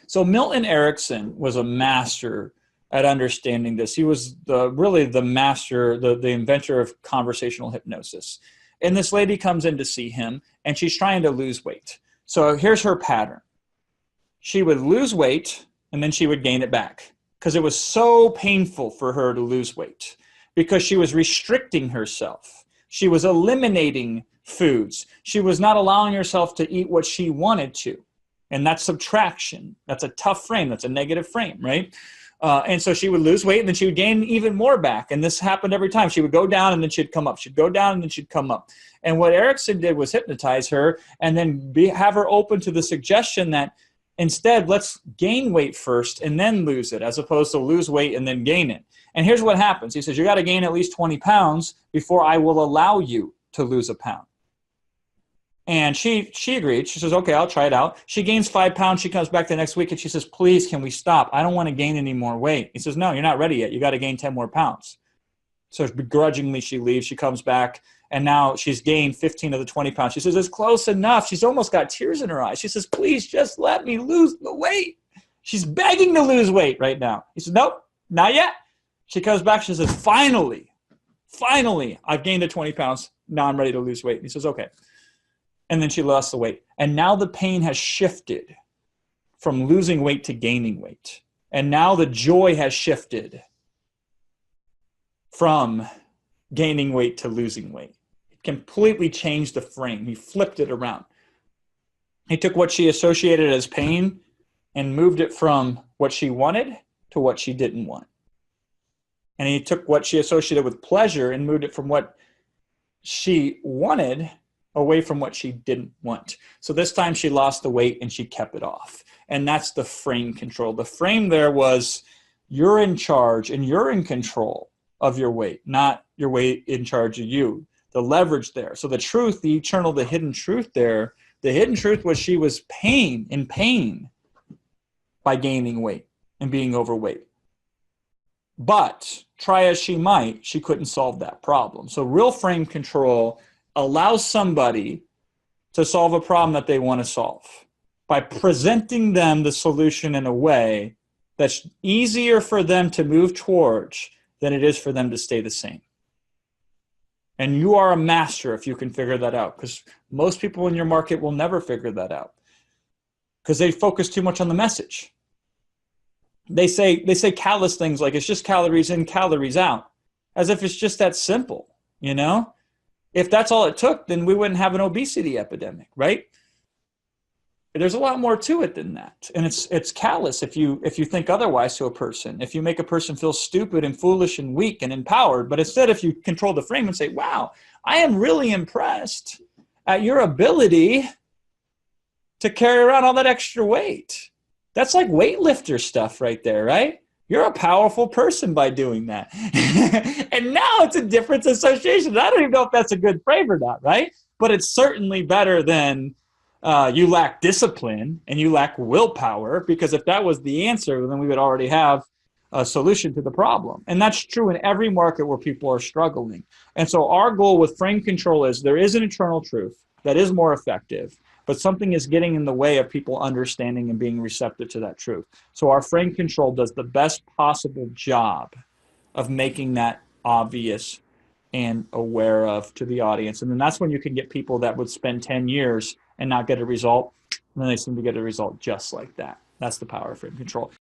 So Milton Erickson was a master at understanding this. He was really the master, the inventor of conversational hypnosis. And this lady comes in to see him, and she's trying to lose weight. So here's her pattern. She would lose weight, and then she would gain it back because it was so painful for her to lose weight because she was restricting herself. She was eliminating foods. She was not allowing herself to eat what she wanted to. And that's subtraction. That's a tough frame. That's a negative frame, right? And so she would lose weight, and then she would gain even more back. And this happened every time. She would go down, and then she'd come up. She'd go down, and then she'd come up. And what Erickson did was hypnotize her and then have her open to the suggestion that instead, let's gain weight first and then lose it, as opposed to lose weight and then gain it. And here's what happens. He says, you got to gain at least 20 pounds before I will allow you to lose a pound. And she agreed. She says, okay, I'll try it out. She gains 5 pounds. She comes back the next week and she says, please, can we stop? I don't want to gain any more weight. He says, no, you're not ready yet. You got to gain 10 more pounds. So begrudgingly, she leaves. She comes back, and now she's gained 15 of the 20 pounds. She says, it's close enough. She's almost got tears in her eyes. She says, please just let me lose the weight. She's begging to lose weight right now. He says, nope, not yet. She comes back. She says, finally, I've gained the 20 pounds. Now I'm ready to lose weight. He says, okay. And then she lost the weight. And now the pain has shifted from losing weight to gaining weight. And now the joy has shifted from gaining weight to losing weight. It completely changed the frame. He flipped it around. He took what she associated as pain and moved it from what she wanted to what she didn't want. And he took what she associated with pleasure and moved it from what she wanted away from what she didn't want. So this time she lost the weight and she kept it off. And that's the frame control. The frame there was you're in charge and you're in control of your weight, not your weight in charge of you. The leverage there. So the truth, the eternal, the hidden truth there, the hidden truth was she was in pain by gaining weight and being overweight. But try as she might, she couldn't solve that problem. So real frame control allows somebody to solve a problem that they want to solve by presenting them the solution in a way that's easier for them to move towards than it is for them to stay the same. And you are a master if you can figure that out, because most people in your market will never figure that out because they focus too much on the message. They say callous things like it's just calories in, calories out, as if it's just that simple, you know? If that's all it took, then we wouldn't have an obesity epidemic, right? There's a lot more to it than that. And it's callous if you think otherwise to a person. If you make a person feel stupid and foolish and weak and empowered, but instead if you control the frame and say, wow, I am really impressed at your ability to carry around all that extra weight. That's like weightlifter stuff right there, right? You're a powerful person by doing that. And now it's a difference association. I don't even know if that's a good frame or not, right? But it's certainly better than you lack discipline and you lack willpower, because if that was the answer, then we would already have a solution to the problem. And that's true in every market where people are struggling. And so our goal with frame control is there is an eternal truth that is more effective, but something is getting in the way of people understanding and being receptive to that truth. So our frame control does the best possible job of making that obvious and aware of to the audience. And then that's when you can get people that would spend 10 years and not get a result, and then they seem to get a result just like that. That's the power of frame control.